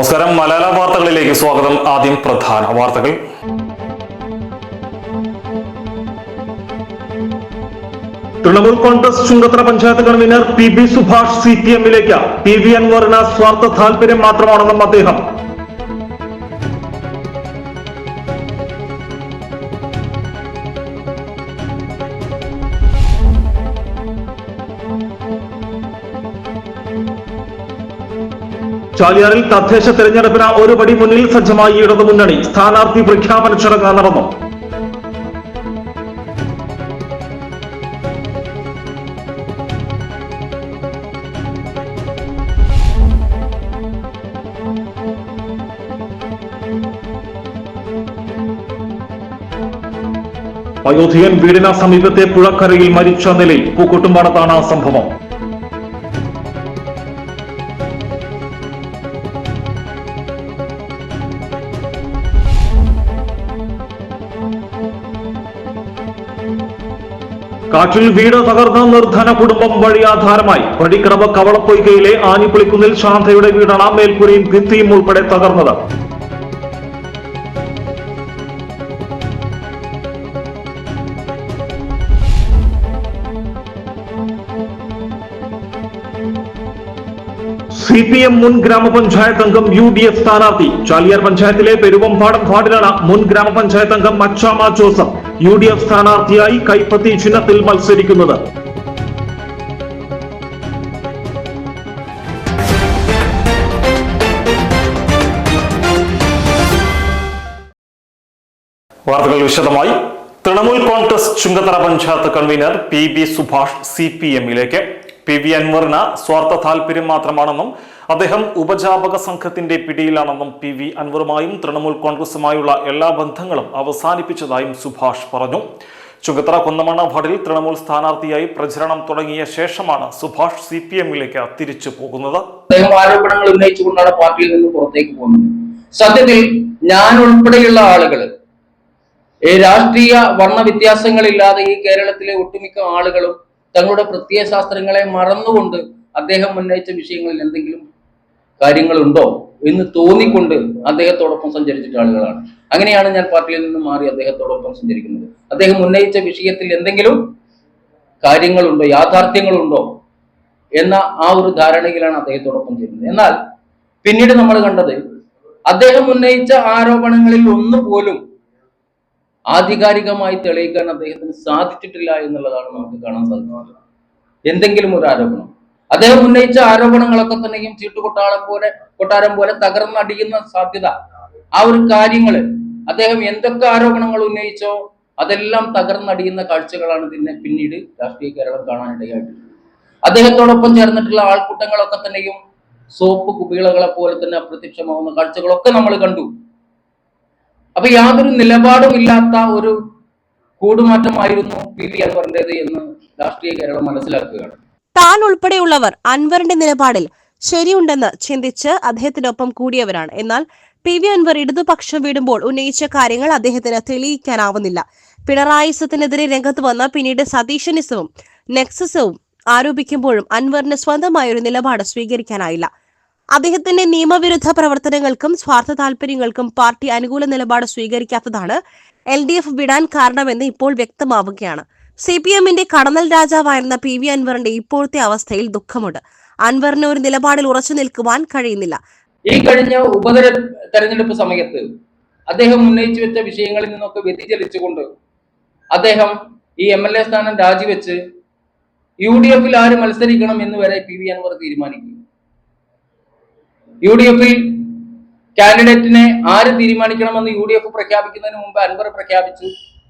നമസ്കാരം. മലയാള വാർത്തകളിലേക്ക് സ്വാഗതം. ആദ്യം പ്രധാന വാർത്തകൾ. തൃണമൂൽ കോൺഗ്രസ് ചുങ്കത്തറ പഞ്ചായത്ത് കൺവീനർ PB സുഭാഷ് CPM-ലേക്ക് PV അൻവറിന് സ്വാർത്ഥ താല്പര്യം മാത്രമാണെന്നും അദ്ദേഹം. ചാലിയാറിൽ തദ്ദേശ തെരഞ്ഞെടുപ്പിന് ഒരു പടി മുന്നിൽ സജ്ജമായി ഇടതുമുന്നണി. സ്ഥാനാർത്ഥി പ്രഖ്യാപന ചടങ്ങ് നടന്നു. വയോധികൻ വീടിന് സമീപത്തെ പുഴക്കരയിൽ മരിച്ച നിലയിൽ. പൂക്കോട്ടുംപാടത്താണ് സംഭവം. കാറ്റിൽ വീട് തകർന്ന നിർധന കുടുംബം വഴിയാധാരമായി. പടിക്കടവ് കവളപ്പൊയ്കയിലെ ആനിപ്പുളിക്കുന്നിൽ ശാന്തയുടെ വീടാണ് മേൽക്കൂരയും ഭിത്തിയും ഉൾപ്പെടെ തകർന്നത്. CPM മുൻ ഗ്രാമപഞ്ചായത്ത് അംഗം UDF സ്ഥാനാർത്ഥി. ചാലിയാർ പഞ്ചായത്തിലെ പെരുവമ്പാടം വാർഡിലാണ് മുൻ ഗ്രാമപഞ്ചായത്ത് അംഗം മച്ചാമ ജോസഫ് UDF സ്ഥാനാർത്ഥിയായി കൈപ്പത്തി ചിഹ്നത്തിൽ മത്സരിക്കുന്നത്. വാർത്തകൾ വിശദമായി. തൃണമൂൽ കോൺഗ്രസ് ചുങ്കത്തറ പഞ്ചായത്ത് കൺവീനർ PB സുഭാഷ് CPM-ലേക്ക്. PV അൻവറിന് സ്വാർത്ഥ താല്പര്യം മാത്രമാണെന്നും അദ്ദേഹം ഉപജാപക സംഘത്തിന്റെ പിടിയിലാണെന്നും PV അൻവറുമായും തൃണമൂൽ കോൺഗ്രസുമായുള്ള എല്ലാ ബന്ധങ്ങളും അവസാനിപ്പിച്ചതായും സുഭാഷ് പറഞ്ഞു. ചുങ്കത്തറ കുന്നമണ്ണ വാർഡിൽ തൃണമൂൽ സ്ഥാനാർത്ഥിയായി പ്രചരണം തുടങ്ങിയ ശേഷമാണ് സുഭാഷ് CPM-ലേക്ക് തിരിച്ചു പോകുന്നത്. അദ്ദേഹം ആരോപണങ്ങൾ ഉന്നയിച്ചുകൊണ്ടാണ് പാർട്ടിയിൽ നിന്ന് പുറത്തേക്ക് പോകുന്നത്. സത്യത്തിൽ ഞാൻ ഉൾപ്പെടെയുള്ള ആളുകൾ രാഷ്ട്രീയ വർണ്ണ വ്യത്യാസങ്ങളില്ലാതെ ഈ കേരളത്തിലെ ഒട്ടുമിക്ക ആളുകളും തങ്ങളുടെ പ്രത്യയശാസ്ത്രങ്ങളെ മറന്നുകൊണ്ട് അദ്ദേഹം ഉന്നയിച്ച വിഷയങ്ങളിൽ എന്തെങ്കിലും കാര്യങ്ങളുണ്ടോ എന്ന് തോന്നിക്കൊണ്ട് അദ്ദേഹത്തോടൊപ്പം സഞ്ചരിച്ചിട്ട ആളുകളാണ്. അങ്ങനെയാണ് ഞാൻ പാർട്ടിയിൽ നിന്ന് മാറി അദ്ദേഹത്തോടൊപ്പം സഞ്ചരിക്കുന്നത്. അദ്ദേഹം ഉന്നയിച്ച വിഷയത്തിൽ എന്തെങ്കിലും കാര്യങ്ങളുണ്ടോ, യാഥാർത്ഥ്യങ്ങളുണ്ടോ എന്ന ആ ഒരു ധാരണയിലാണ് അദ്ദേഹത്തോടൊപ്പം ചേരുന്നത്. എന്നാൽ പിന്നീട് നമ്മൾ കണ്ടത് അദ്ദേഹം ഉന്നയിച്ച ആരോപണങ്ങളിൽ ഒന്നുപോലും ആധികാരികമായി തെളിയിക്കാൻ അദ്ദേഹത്തിന് സാധിച്ചിട്ടില്ല എന്നുള്ളതാണ് നമുക്ക് കാണാൻ സാധിക്കുന്നത്. എന്തെങ്കിലും ഒരു ആരോപണം അദ്ദേഹം ഉന്നയിച്ച ആരോപണങ്ങളൊക്കെ തന്നെയും കൊട്ടാരം പോലെ തകർന്നടിയുന്ന സാധ്യത. ആ ഒരു കാര്യങ്ങള് അദ്ദേഹം എന്തൊക്കെ ആരോപണങ്ങൾ ഉന്നയിച്ചോ അതെല്ലാം തകർന്നടിയുന്ന കാഴ്ചകളാണ് പിന്നീട് രാഷ്ട്രീയ കേരളം കാണാനിടയായിട്ടുള്ളത്. അദ്ദേഹത്തോടൊപ്പം ചേർന്നിട്ടുള്ള ആൾക്കൂട്ടങ്ങളൊക്കെ തന്നെയും സോപ്പ് കുപ്പികളെ പോലെ തന്നെ അപ്രത്യക്ഷമാവുന്ന കാഴ്ചകളൊക്കെ നമ്മൾ കണ്ടു. അപ്പൊ യാതൊരു നിലപാടും ഇല്ലാത്ത ഒരു കൂടുമാറ്റമായിരുന്നു PV അൻവറിന്റേത് എന്ന് രാഷ്ട്രീയ കേരളം മനസ്സിലാക്കുകയാണ്. താൻ ഉൾപ്പെടെയുള്ളവർ അൻവറിന്റെ നിലപാടിൽ ശരിയുണ്ടെന്ന് ചിന്തിച്ച് അദ്ദേഹത്തിനൊപ്പം കൂടിയവരാണ്. എന്നാൽ PV അൻവർ ഇടതുപക്ഷം വിടുമ്പോൾ ഉന്നയിച്ച കാര്യങ്ങൾ അദ്ദേഹത്തിന് തെളിയിക്കാനാവുന്നില്ല. പിണറായിസത്തിനെതിരെ രംഗത്ത് വന്ന പിന്നീട് സതീശനിസവും നെക്സസവും ആരോപിക്കുമ്പോഴും അൻവറിന് സ്വന്തമായൊരു നിലപാട് സ്വീകരിക്കാനായില്ല. അദ്ദേഹത്തിന്റെ നിയമവിരുദ്ധ പ്രവർത്തനങ്ങൾക്കും സ്വാർത്ഥ താല്പര്യങ്ങൾക്കും പാർട്ടി അനുകൂല നിലപാട് സ്വീകരിക്കാത്തതാണ് LDF വിടാൻ കാരണമെന്ന് ഇപ്പോൾ വ്യക്തമാവുകയാണ്. CPM-ന്റെ കടന്നൽ രാജാവായിരുന്ന PV അൻവറിന്റെ ഇപ്പോഴത്തെ അവസ്ഥയിൽ ദുഃഖമുണ്ട്. അൻവറിന് ഒരു നിലപാടിൽ ഉറച്ചു നിൽക്കുവാൻ കഴിയുന്നില്ല. ഈ കഴിഞ്ഞ തെരഞ്ഞെടുപ്പ് സമയത്ത് അദ്ദേഹം ഉന്നയിച്ചു വെച്ച വിഷയങ്ങളിൽ നിന്നൊക്കെ വ്യതിചലിച്ചുകൊണ്ട് അദ്ദേഹം ഈ MLA സ്ഥാനം രാജിവെച്ച് UDF-ൽ ആര് മത്സരിക്കണം എന്ന് വരെ PV അൻവർ തീരുമാനിക്കും. UDF-ൽ കാൻഡിഡേറ്റിനെ ആര് തീരുമാനിക്കണമെന്ന് UDF പ്രഖ്യാപിക്കുന്നതിന് മുമ്പ് അൻവർ പ്രഖ്യാപിച്ചു.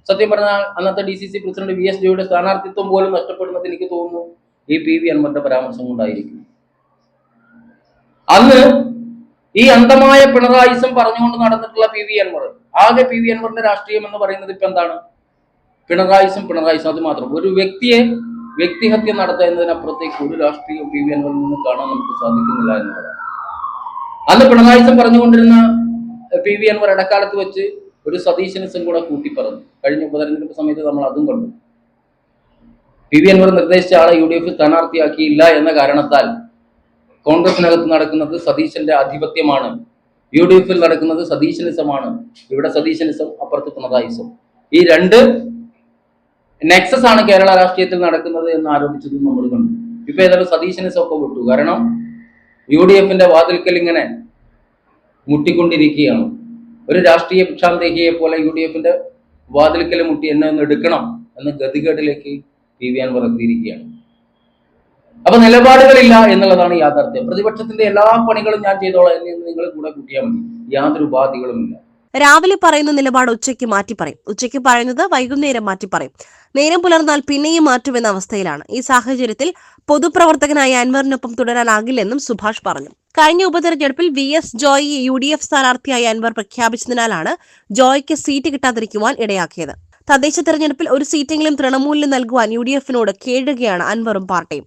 സത്യം പറഞ്ഞാൽ അന്നത്തെ DCC പ്രസിഡന്റ് VS ജോയിയുടെ സ്ഥാനാർത്ഥിത്വം പോലും നഷ്ടപ്പെടുന്നത് എനിക്ക് തോന്നുന്നു ഈ PV അൻവറിന്റെ പരാമർശം കൊണ്ടായിരിക്കും. അന്ന് ഈ അന്ധമായ പിണറായിസം പറഞ്ഞുകൊണ്ട് നടന്നിട്ടുള്ള PV അൻവർ, ആകെ PV അൻവറിന്റെ രാഷ്ട്രീയം എന്ന് പറയുന്നത് ഇപ്പൊ എന്താണ്? പിണറായിസം. അത് മാത്രം. ഒരു വ്യക്തിയെ വ്യക്തിഹത്യ നടത്തുക എന്നതിനപ്പുറത്തേക്ക് ഒരു രാഷ്ട്രീയം PV അൻവറിൽ നിന്ന് കാണാൻ നമുക്ക് സാധിക്കുന്നില്ല എന്നുള്ളതാണ്. അന്ന് പിണറായിസം പറഞ്ഞുകൊണ്ടിരുന്ന PV അൻവർ ഇടക്കാലത്ത് വെച്ച് ഒരു സതീശനിസം കൂടെ കൂട്ടിപ്പറഞ്ഞു. കഴിഞ്ഞ ഉപതെരഞ്ഞെടുപ്പ് സമയത്ത് നമ്മൾ അതും കണ്ടു. PV അൻവർ നിർദ്ദേശിച്ച ആളെ UDF സ്ഥാനാർത്ഥിയാക്കിയില്ല എന്ന കാരണത്താൽ കോൺഗ്രസിനകത്ത് നടക്കുന്നത് സതീശന്റെ ആധിപത്യമാണ് UDF നടക്കുന്നത് സതീശനിസമാണ്. ഇവിടെ സതീശനിസം, അപ്പുറത്ത് പിണറായിസം. ഈ രണ്ട് നെക്സസ് ആണ് കേരള രാഷ്ട്രീയത്തിൽ നടക്കുന്നത് എന്ന് ആരോപിച്ചതും നമ്മൾ കണ്ടു. ഇപ്പൊ ഏതായാലും സതീശനിസം ഒക്കെ വിട്ടു. കാരണം UDFന്റെ വാതിൽക്കൽ ഇങ്ങനെ മുട്ടിക്കൊണ്ടിരിക്കുകയാണ്. ഒരു രാഷ്ട്രീയ ഭിക്ഷാന്തേഹിയെ പോലെ UDFന്റെ വാതിൽക്കൽ മുട്ടി എന്നെ ഒന്ന് എടുക്കണം എന്ന ഗതികേടിലേക്ക് PV അൻവർ എത്തിയിരിക്കുകയാണ്. അപ്പൊ നിലപാടുകളില്ല എന്നുള്ളതാണ് യാഥാർത്ഥ്യം. പ്രതിപക്ഷത്തിന്റെ എല്ലാ പണികളും ഞാൻ ചെയ്തോളാം എന്ന് നിങ്ങൾ കൂടെ കൂട്ടിയാൽ മതി. യാതൊരു ഉപാധികളുമില്ല. രാവിലെ പറയുന്ന നിലപാട് ഉച്ചയ്ക്ക് മാറ്റി പറയും, ഉച്ചയ്ക്ക് പറയുന്നത് വൈകുന്നേരം മാറ്റി പറയും, നേരം പുലർന്നാൽ പിന്നെയും മാറ്റുമെന്ന അവസ്ഥയിലാണ്. ഈ സാഹചര്യത്തിൽ പൊതുപ്രവർത്തകനായ അൻവറിനൊപ്പം തുടരാനാകില്ലെന്നും സുഭാഷ് പറഞ്ഞു. കഴിഞ്ഞ ഉപതെരഞ്ഞെടുപ്പിൽ VS ജോയിയെ UDF സ്ഥാനാർത്ഥിയായി അൻവർ പ്രഖ്യാപിച്ചതിനാലാണ് ജോയ്ക്ക് സീറ്റ് കിട്ടാതിരിക്കുവാൻ ഇടയാക്കിയത്. തദ്ദേശ തെരഞ്ഞെടുപ്പിൽ ഒരു സീറ്റെങ്കിലും തൃണമൂലിന് നൽകുവാൻ UDFനോട് കേഴുകയാണ് അൻവറും പാർട്ടിയും.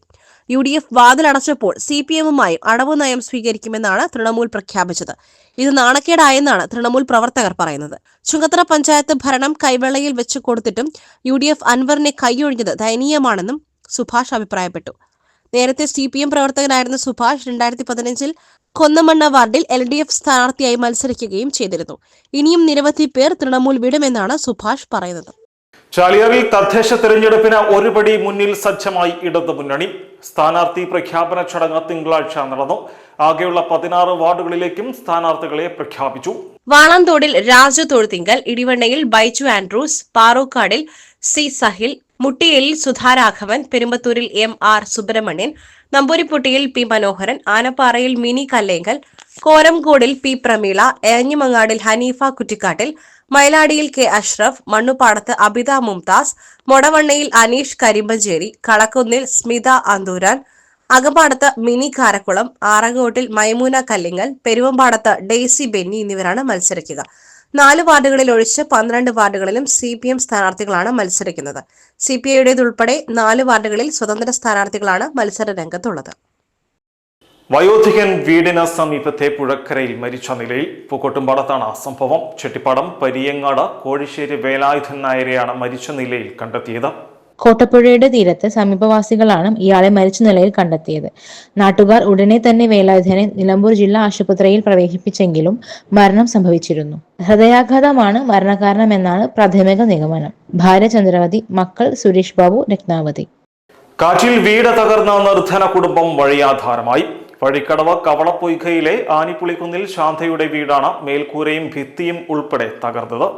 UDF വാതിലടച്ചപ്പോൾ CPMുമായും അടവ് നയം സ്വീകരിക്കുമെന്നാണ് തൃണമൂൽ പ്രഖ്യാപിച്ചത്. ഇത് നാണക്കേടായെന്നാണ് തൃണമൂൽ പ്രവർത്തകർ പറയുന്നത്. ചുങ്കത്തറ പഞ്ചായത്ത് ഭരണം കൈവെള്ളയിൽ വെച്ച് കൊടുത്തിട്ടും UDF അൻവറിനെ കൈയൊഴിഞ്ഞത് ദയനീയമാണെന്നും സുഭാഷ് അഭിപ്രായപ്പെട്ടു. നേരത്തെ CPM പ്രവർത്തകനായിരുന്ന സുഭാഷ് 2015 കൊന്നമണ്ണ വാർഡിൽ LDF സ്ഥാനാർത്ഥിയായി മത്സരിക്കുകയും ചെയ്തിരുന്നു. ഇനിയും നിരവധി പേർ തൃണമൂൽ വിടുമെന്നാണ് സുഭാഷ് പറയുന്നത്. ചാലിയാറിൽ തദ്ദേശ തെരഞ്ഞെടുപ്പിന് ഒരുപടി മുന്നിൽ സജ്ജമായി ഇടതു മുന്നണി. സ്ഥാനാർത്ഥി പ്രഖ്യാപന ചടങ്ങ് തിങ്കളാഴ്ച നടന്നു. ആകെയുള്ള 16 വാർഡുകളിലേക്കും സ്ഥാനാർത്ഥികളെ പ്രഖ്യാപിച്ചു. വാളാന്തോടിൽ രാജു തൊഴുത്തിങ്കൽ, ഇടിവണ്ണയിൽ ബൈജു ആൻഡ്രൂസ്, പാറൂക്കാടിൽ C സഹിൽ, മുട്ടിയലിൽ സുധാരാഘവൻ, പെരുമ്പത്തൂരിൽ MR സുബ്രഹ്മണ്യൻ, നമ്പൂരിപ്പൊട്ടിയിൽ P മനോഹരൻ, ആനപ്പാറയിൽ മിനി കല്ലേങ്കൽ, കോരംകോടിൽ P പ്രമീള, എരഞ്ഞിമങ്ങാടിൽ ഹനീഫ കുറ്റിക്കാട്ടിൽ, മൈലാടിയിൽ K അഷ്റഫ്, മണ്ണുപാടത്ത് അബിത മുംതാസ്, മൊടവണ്ണയിൽ അനീഷ് കരിമ്പഞ്ചേരി, കളക്കുന്നിൽ സ്മിത അന്തൂരാൻ, അകമ്പാടത്ത് മിനി കാരക്കുളം, ആറങ്ങോട്ടിൽ മൈമൂന കല്ലിങ്ങൽ, പെരുവമ്പാടത്ത് ഡെയ്സി ബെന്നി എന്നിവരാണ് മത്സരിക്കുക. 4 വാർഡുകളിൽ ഒഴിച്ച് 12 വാർഡുകളിലും CPM സ്ഥാനാർത്ഥികളാണ് മത്സരിക്കുന്നത്. CPIയുടേതുൾപ്പെടെ 4 വാർഡുകളിൽ സ്വതന്ത്ര സ്ഥാനാർത്ഥികളാണ് മത്സര രംഗത്തുള്ളത്. വയോധികൻ വീടിന് സമീപത്തെ പുഴക്കരയിൽ മരിച്ച നിലയിൽ. പൂക്കോട്ടുംപാടത്താണ് സംഭവം. ചെട്ടിപ്പാടം പരിയങ്ങാട് കോഴിശ്ശേരി വേലായുധൻ നായരെയാണ് മരിച്ച നിലയിൽ കണ്ടെത്തിയത്. കോട്ടപ്പുഴയുടെ തീരത്ത് സമീപവാസികളാണ് ഇയാളെ മരിച്ച നിലയിൽ കണ്ടെത്തിയത്. നാട്ടുകാർ ഉടനെ തന്നെ വേലായുധനെ നിലമ്പൂർ ജില്ലാ ആശുപത്രിയിൽ പ്രവേശിപ്പിച്ചെങ്കിലും മരണം സംഭവിച്ചിരുന്നു. ഹൃദയാഘാതമാണ് മരണകാരണമെന്നാണ് പ്രാഥമിക നിഗമനം. ഭാര്യ ചന്ദ്രവതി, മക്കൾ സുരേഷ് ബാബു, രത്നാവതി. കാറ്റിൽ വീട് തകർന്ന നിർധന കുടുംബം വഴിയാധാരമായി. വഴിക്കടവ് കവളപ്പൊയ്കയിലെ ആനിപ്പുളിക്കുന്നിൽ ശാന്തയുടെ വീടാണ് മേൽക്കൂരയും ഭിത്തിയും ഉൾപ്പെടെ തകർന്നത്.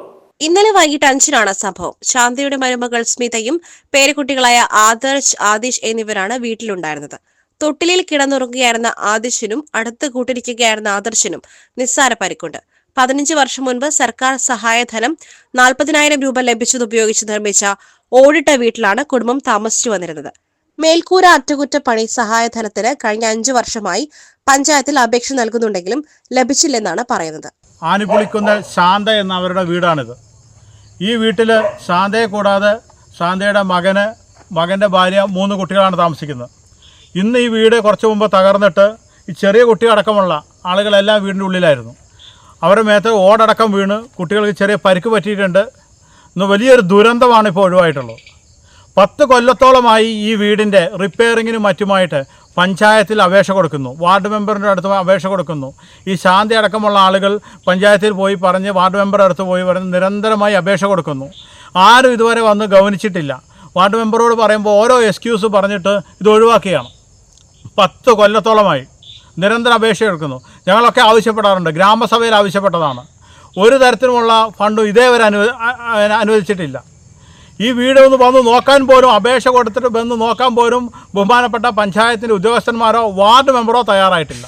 ഇന്നലെ വൈകിട്ട് 5-നാണ് സംഭവം. ശാന്തയുടെ മരുമകൾ സ്മിതയും പേരക്കുട്ടികളായ ആദർശ്, ആദിഷ് എന്നിവരാണ് വീട്ടിലുണ്ടായിരുന്നത്. തൊട്ടിലിൽ കിടന്നുറങ്ങുകയായിരുന്ന ആദിഷിനും അടുത്ത് കൂട്ടിരിക്കുകയായിരുന്ന ആദർശിനും നിസ്സാര പരിക്കുണ്ട്. 15 വർഷം മുൻപ് സർക്കാർ സഹായധനം 40,000 രൂപ ലഭിച്ചതുപയോഗിച്ച് നിർമ്മിച്ച ഓടിട്ട വീട്ടിലാണ് കുടുംബം താമസിച്ചു വന്നിരുന്നത്. മേൽക്കൂര അറ്റകുറ്റപ്പണി സഹായധനത്തിന് കഴിഞ്ഞ 5 വർഷമായി പഞ്ചായത്തിൽ അപേക്ഷ നൽകുന്നുണ്ടെങ്കിലും ലഭിച്ചില്ലെന്നാണ് പറയുന്നത്. ആനിപ്പുളിക്കുന്ന ശാന്ത എന്ന അവരുടെ വീടാണിത്. ഈ വീട്ടിൽ ശാന്തയെ കൂടാതെ ശാന്തയുടെ മകൻ്റെ ഭാര്യ 3 കുട്ടികളാണ് താമസിക്കുന്നത്. ഇന്ന് ഈ വീട് കുറച്ച് മുമ്പ് തകർന്നിട്ട് ഈ ചെറിയ കുട്ടിയടക്കമുള്ള ആളുകളെല്ലാം വീടിൻ്റെ ഉള്ളിലായിരുന്നു. അവരുടെ മേത്ത് ഓടടക്കം വീണ് കുട്ടികൾക്ക് ചെറിയ പരിക്ക് പറ്റിയിട്ടുണ്ട്. ഇന്ന് വലിയൊരു ദുരന്തമാണ് ഇപ്പോൾ ഒഴിവായിട്ടുള്ളത്. 10 കൊല്ലത്തോളമായി ഈ വീടിൻ്റെ റിപ്പയറിങ്ങിനും മറ്റുമായിട്ട് പഞ്ചായത്തിൽ അപേക്ഷ കൊടുക്കുന്നു, വാർഡ് മെമ്പറിൻ്റെ അടുത്ത് അപേക്ഷ കൊടുക്കുന്നു. ഈ ശാന്തി അടക്കമുള്ള ആളുകൾ പഞ്ചായത്തിൽ പോയി പറഞ്ഞ് വാർഡ് മെമ്പറുടെ അടുത്ത് പോയി പറഞ്ഞ് നിരന്തരമായി അപേക്ഷ കൊടുക്കുന്നു. ആരും ഇതുവരെ വന്ന് ഗൗനിച്ചിട്ടില്ല. വാർഡ് മെമ്പറോട് പറയുമ്പോൾ ഓരോ എക്സ്ക്യൂസ് പറഞ്ഞിട്ട് ഇത് ഒഴിവാക്കുകയാണ്. 10 കൊല്ലത്തോളമായി നിരന്തരം അപേക്ഷ എടുക്കുന്നു. ഞങ്ങളൊക്കെ ആവശ്യപ്പെടാറുണ്ട്, ഗ്രാമസഭയിൽ ആവശ്യപ്പെട്ടതാണ്. ഒരു തരത്തിലുമുള്ള ഫണ്ടും ഇതേവരെ അനുവദിച്ചിട്ടില്ല. ഈ വീട് ഒന്ന് വന്ന് നോക്കാൻ പോലും, അപേക്ഷ കൊടുത്തിട്ട് വന്ന് നോക്കാൻ പോലും ബഹുമാനപ്പെട്ട പഞ്ചായത്തിൻ്റെ ഉദ്യോഗസ്ഥന്മാരോ വാർഡ് മെമ്പറോ തയ്യാറായിട്ടില്ല.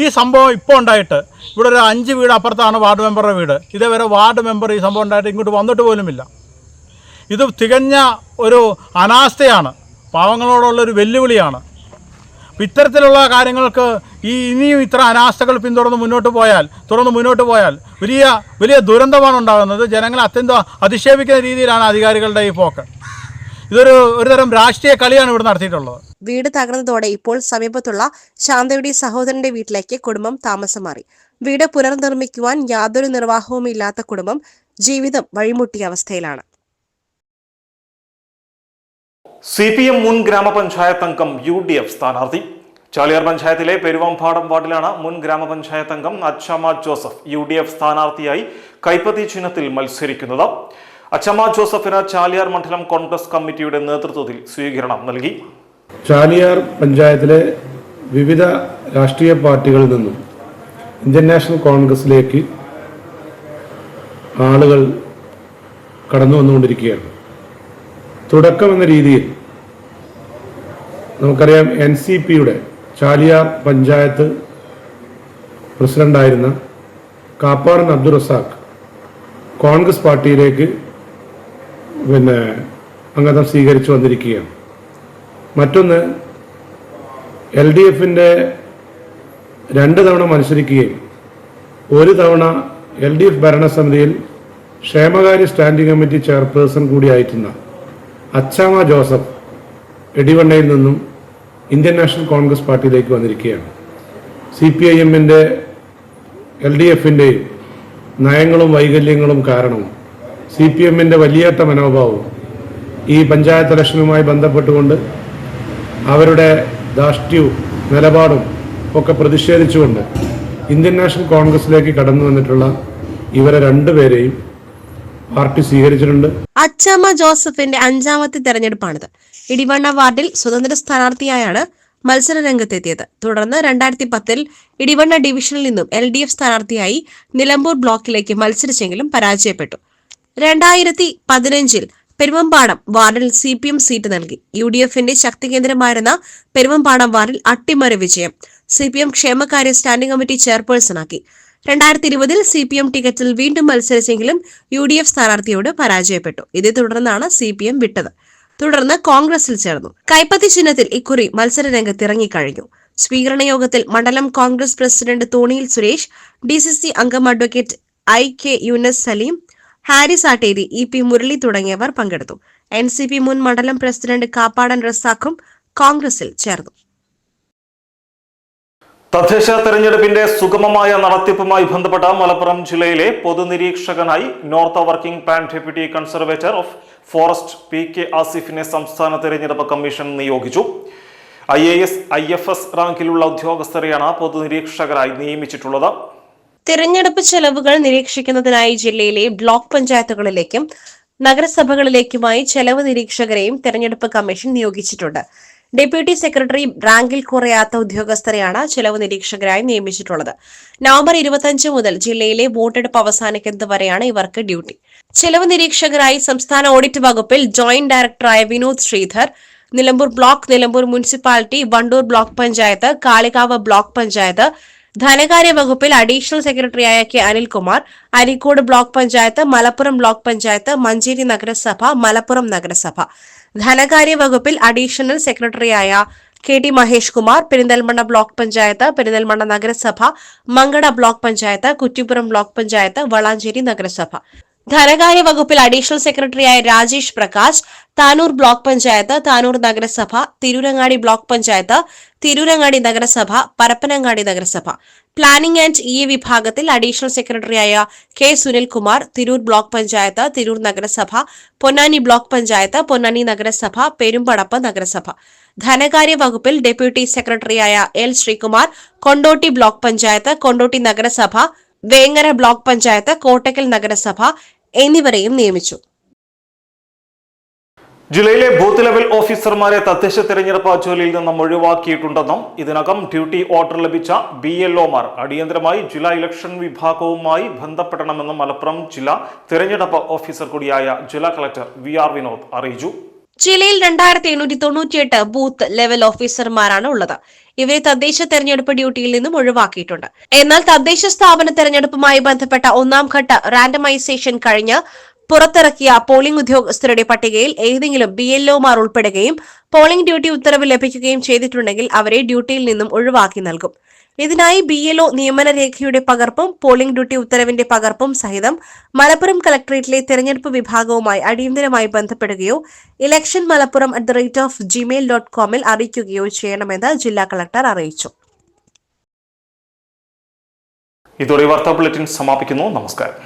ഈ സംഭവം ഇപ്പോൾ ഉണ്ടായിട്ട് ഇവിടെ ഒരു 5 വീട് അപ്പുറത്താണ് വാർഡ് മെമ്പറുടെ വീട്. ഇതേവരെ വാർഡ് മെമ്പർ ഈ സംഭവം ഉണ്ടായിട്ട് ഇങ്ങോട്ട് വന്നിട്ട് പോലുമില്ല. ഇത് തികഞ്ഞ ഒരു അനാസ്ഥയാണ്, പാവങ്ങളോടുള്ളൊരു വെല്ലുവിളിയാണ്. ഇത്തരത്തിലുള്ള കാര്യങ്ങൾക്ക് ഇനിയും ഇത്ര അനാസ്ഥകൾ തുടർന്ന് മുന്നോട്ട് പോയാൽ വലിയ ദുരന്തമാണ് ഉണ്ടാകുന്നത്. ജനങ്ങളെ അത്യന്തം അധിക്ഷേപിക്കുന്ന രീതിയിലാണ് അധികാരികളുടെ ഈ പോക്ക്. ഒരു തരം രാഷ്ട്രീയ കളിയാണ് ഇവിടെ നടത്തിയിട്ടുള്ളത്. വീട് തകർന്നതോടെ ഇപ്പോൾ സമീപത്തുള്ള ശാന്തയുടെ സഹോദരന്റെ വീട്ടിലേക്ക് കുടുംബം താമസം മാറി. വീട് പുനർനിർമ്മിക്കുവാൻ യാതൊരു നിർവാഹവും ഇല്ലാത്ത കുടുംബം ജീവിതം വഴിമുട്ടിയ അവസ്ഥയിലാണ്. CPM മുൻ ഗ്രാമപഞ്ചായത്ത് അംഗം UDF സ്ഥാനാർത്ഥി. ചാലിയാർ പഞ്ചായത്തിലെ പെരുവമ്പാടം വാർഡിലാണ് മുൻ ഗ്രാമപഞ്ചായത്ത് അംഗം അച്ചാമ്മ ജോസഫ് UDF സ്ഥാനാർത്ഥിയായി കൈപ്പത്തി ചിഹ്നത്തിൽ മത്സരിക്കുന്നത്. അച്ചാമ്മ ജോസഫിന് ചാലിയാർ മണ്ഡലം കോൺഗ്രസ് കമ്മിറ്റിയുടെ നേതൃത്വത്തിൽ സ്വീകരണം നൽകി. ചാലിയാർ പഞ്ചായത്തിലെ വിവിധ രാഷ്ട്രീയ പാർട്ടികളിൽ നിന്നും ഇന്ത്യൻ നാഷണൽ കോൺഗ്രസിലേക്ക് ആളുകൾ കടന്നു വന്നുകൊണ്ടിരിക്കുകയാണ്. തുടക്കം എന്ന രീതിയിൽ നമുക്കറിയാം NCPയുടെ ചാലിയാർ പഞ്ചായത്ത് പ്രസിഡന്റായിരുന്ന കാപ്പാടൻ അബ്ദുൾ റസാഖ് കോൺഗ്രസ് പാർട്ടിയിലേക്ക് അംഗത്വം സ്വീകരിച്ചു വന്നിരിക്കുകയാണ്. മറ്റൊന്ന് LDFന്റെ 2 തവണ മത്സരിക്കുകയും 1 തവണ LDF ഭരണസമിതിയിൽ ക്ഷേമകാര്യ സ്റ്റാൻഡിംഗ് കമ്മിറ്റി ചെയർപേഴ്സൺ കൂടിയായിട്ടുള്ള അച്ചാമ്മ ജോസഫ് എടിവണ്ണയിൽ നിന്നും ഇന്ത്യൻ നാഷണൽ കോൺഗ്രസ് പാർട്ടിയിലേക്ക് വന്നിരിക്കുകയാണ്. CPIMന്റെ LDFന്റെയും നയങ്ങളും വൈകല്യങ്ങളും കാരണവും CPMന്റെ വലിയേറ്റ മനോഭാവവും ഈ പഞ്ചായത്ത് ഇലക്ഷനുമായി ബന്ധപ്പെട്ടുകൊണ്ട് അവരുടെ ധാർഷ്ട്യവും നിലപാടും ഒക്കെ പ്രതിഷേധിച്ചുകൊണ്ട് ഇന്ത്യൻ നാഷണൽ കോൺഗ്രസിലേക്ക് കടന്നു വന്നിട്ടുള്ള ഇവരെ 2 പേരെയും പാർട്ടി സ്വീകരിച്ചിട്ടുണ്ട്. അച്ചാമ്മ ജോസഫിന്റെ 5ാമത്തെ തെരഞ്ഞെടുപ്പാണിത്. ഇടിവണ്ണ വാർഡിൽ സ്വതന്ത്ര സ്ഥാനാർത്ഥിയായാണ് മത്സര രംഗത്തെത്തിയത്. തുടർന്ന് 2010 ഇടിവണ്ണ ഡിവിഷനിൽ നിന്നും LDF സ്ഥാനാർത്ഥിയായി നിലമ്പൂർ ബ്ലോക്കിലേക്ക് മത്സരിച്ചെങ്കിലും പരാജയപ്പെട്ടു. 2015 പെരുവമ്പാടം വാർഡിൽ CPM സീറ്റ് നൽകി. UDFന്റെ ശക്തി കേന്ദ്രമായിരുന്ന പെരുവമ്പാടം വാർഡിൽ അട്ടിമറി വിജയം. CPM ക്ഷേമകാര്യ സ്റ്റാൻഡിംഗ് കമ്മിറ്റി ചെയർപേഴ്സണാക്കി. 2020 CPM ടിക്കറ്റിൽ വീണ്ടും മത്സരിച്ചെങ്കിലും UDF സ്ഥാനാർത്ഥിയോട് പരാജയപ്പെട്ടു. ഇതേ തുടർന്നാണ് CPM വിട്ടത്. തുടർന്ന് കോൺഗ്രസിൽ ചേർന്നു. കൈപ്പത്തി ചിഹ്നത്തിൽ ഇക്കുറി മത്സര രംഗത്തിറങ്ങിക്കഴിഞ്ഞു. സ്വീകരണ യോഗത്തിൽ മണ്ഡലം കോൺഗ്രസ് പ്രസിഡന്റ് തോണിയിൽ സുരേഷ്, DCC അംഗം advocate IK Yunus Saleem, Haris Atteri, EP Murali തുടങ്ങിയവർ പങ്കെടുത്തു. NCP മുൻ മണ്ഡലം പ്രസിഡന്റ് കാപ്പാടൻ റസാഖും കോൺഗ്രസിൽ ചേർന്നു. തദ്ദേശ തെരഞ്ഞെടുപ്പിന്റെ സുഗമമായ നടത്തിപ്പുമായി ബന്ധപ്പെട്ട മലപ്പുറം ജില്ലയിലെ പൊതുനിരീക്ഷകനായി north working plan deputy conservator of forest PK ആസിഫിനെ സംസ്ഥാന തെരഞ്ഞെടുപ്പ് കമ്മീഷൻ നിയോഗിച്ചു. IAS IFS റാങ്കിലുള്ള ഉദ്യോഗസ്ഥരെയാണ് പൊതുനിരീക്ഷകരായി നിയമിച്ചിട്ടുള്ളത്. തിരഞ്ഞെടുപ്പ് ചെലവുകൾ നിരീക്ഷിക്കുന്നതിനായി ജില്ലയിലെ ബ്ലോക്ക് പഞ്ചായത്തുകളിലേക്കും നഗരസഭകളിലേക്കുമായി ചെലവ് നിരീക്ഷകരെയും തെരഞ്ഞെടുപ്പ് കമ്മീഷൻ നിയോഗിച്ചിട്ടുണ്ട്. ഡെപ്യൂട്ടി സെക്രട്ടറി റാങ്കിൽ കുറയാത്ത ഉദ്യോഗസ്ഥരെയാണ് ചെലവ് നിരീക്ഷകരായി നിയമിച്ചിട്ടുള്ളത്. നവംബർ 25 മുതൽ ജില്ലയിലെ വോട്ടെടുപ്പ് അവസാനിക്കുന്നത് വരെയാണ് ഇവർക്ക് ഡ്യൂട്ടി. ചെലവ് നിരീക്ഷകരായി സംസ്ഥാന ഓഡിറ്റ് വകുപ്പിൽ ജോയിന്റ് ഡയറക്ടറായ Vinod Sridhar, Nilambur block, Nilambur municipality, Wandoor block panchayat, Kalikavu block panchayat, ധനകാര്യ വകുപ്പിൽ അഡീഷണൽ സെക്രട്ടറിയായ K Anilkumar, Areekode block panchayat, Malappuram block panchayat, Manjeri നഗരസഭ, മലപ്പുറം നഗരസഭ, ധനകാര്യ വകുപ്പിൽ അഡീഷണൽ സെക്രട്ടറിയായ KT മഹേഷ് കുമാർ, പെരിന്തൽമണ്ണ ബ്ലോക്ക് പഞ്ചായത്ത്, പെരിന്തൽമണ്ണ നഗരസഭ, മങ്കട ബ്ലോക്ക് പഞ്ചായത്ത്, കുറ്റിപ്പുറം ബ്ലോക്ക് പഞ്ചായത്ത്, വളാഞ്ചേരി നഗരസഭ, ധനകാര്യ വകുപ്പിൽ അഡീഷണൽ സെക്രട്ടറിയായ രാജേഷ് പ്രകാശ്, താനൂർ ബ്ലോക്ക് പഞ്ചായത്ത്, താനൂർ നഗരസഭ, തിരൂരങ്ങാടി ബ്ലോക്ക് പഞ്ചായത്ത്, തിരൂരങ്ങാടി നഗരസഭ, പരപ്പനങ്ങാടി നഗരസഭ, പ്ലാനിംഗ് ആൻഡ് EA വിഭാഗത്തിൽ അഡീഷണൽ സെക്രട്ടറിയായ K സുനിൽകുമാർ, തിരൂർ ബ്ലോക്ക് പഞ്ചായത്ത്, തിരൂർ നഗരസഭ, പൊന്നാനി ബ്ലോക്ക് പഞ്ചായത്ത്, പൊന്നാനി നഗരസഭ, പെരുമ്പടപ്പ് നഗരസഭ, ധനകാര്യ വകുപ്പിൽ ഡെപ്യൂട്ടി സെക്രട്ടറിയായ L ശ്രീകുമാർ, കൊണ്ടോട്ടി ബ്ലോക്ക് പഞ്ചായത്ത്, കൊണ്ടോട്ടി നഗരസഭ, വേങ്ങര ബ്ലോക്ക് പഞ്ചായത്ത്, കോട്ടക്കൽ നഗരസഭ എന്നിവരെയും നിയമിച്ചു. ജില്ലയിലെ ബൂത്ത് ലെവൽ ഓഫീസർമാരെ തദ്ദേശ തെരഞ്ഞെടുപ്പ് ജോലിയിൽ നിന്നും ഒഴിവാക്കിയിട്ടുണ്ടെന്നും ഇതിനകം ഡ്യൂട്ടി ഓർഡർ ലഭിച്ച BLOമാർ അടിയന്തരമായി ജില്ലാ ഇലക്ഷൻ വിഭാഗവുമായി ബന്ധപ്പെടണമെന്നും മലപ്പുറം ജില്ലാ തെരഞ്ഞെടുപ്പ് ഓഫീസർ കൂടിയായ ജില്ലാ കളക്ടർ VR വിനോദ് അറിയിച്ചു. ജില്ലയിൽ 2898 ബൂത്ത് ലെവൽ ഓഫീസർമാരാണ് ഉള്ളത്. ഇവരെ തദ്ദേശ തെരഞ്ഞെടുപ്പ് ഡ്യൂട്ടിയിൽ നിന്നും ഒഴിവാക്കിയിട്ടുണ്ട്. എന്നാൽ തദ്ദേശ സ്ഥാപന തെരഞ്ഞെടുപ്പുമായി ബന്ധപ്പെട്ട 1ാം ഘട്ട റാൻഡമൈസേഷൻ കഴിഞ്ഞ് പുറത്തിറക്കിയ പോളിംഗ് ഉദ്യോഗസ്ഥരുടെ പട്ടികയിൽ ഏതെങ്കിലും BLOമാർ ഉൾപ്പെടുകയും പോളിംഗ് ഡ്യൂട്ടി ഉത്തരവ് ലഭിക്കുകയും ചെയ്തിട്ടുണ്ടെങ്കിൽ അവരെ ഡ്യൂട്ടിയിൽ നിന്നും ഒഴിവാക്കി നൽകും. ഇതിനായി BLO നിയമന രേഖയുടെ പകർപ്പും പോളിംഗ് ഡ്യൂട്ടി ഉത്തരവിന്റെ പകർപ്പും സഹിതം മലപ്പുറം കളക്ടറേറ്റിലെ തെരഞ്ഞെടുപ്പ് വിഭാഗവുമായി അടിയന്തരമായി ബന്ധപ്പെടുകയോ election@gmail.com അറിയിക്കുകയോ ചെയ്യണമെന്ന് ജില്ലാ കളക്ടർ അറിയിച്ചു. ഇതോടെ വാർത്താ ബുള്ളറ്റിൻ സമാപിക്കുന്നു. നമസ്കാരം.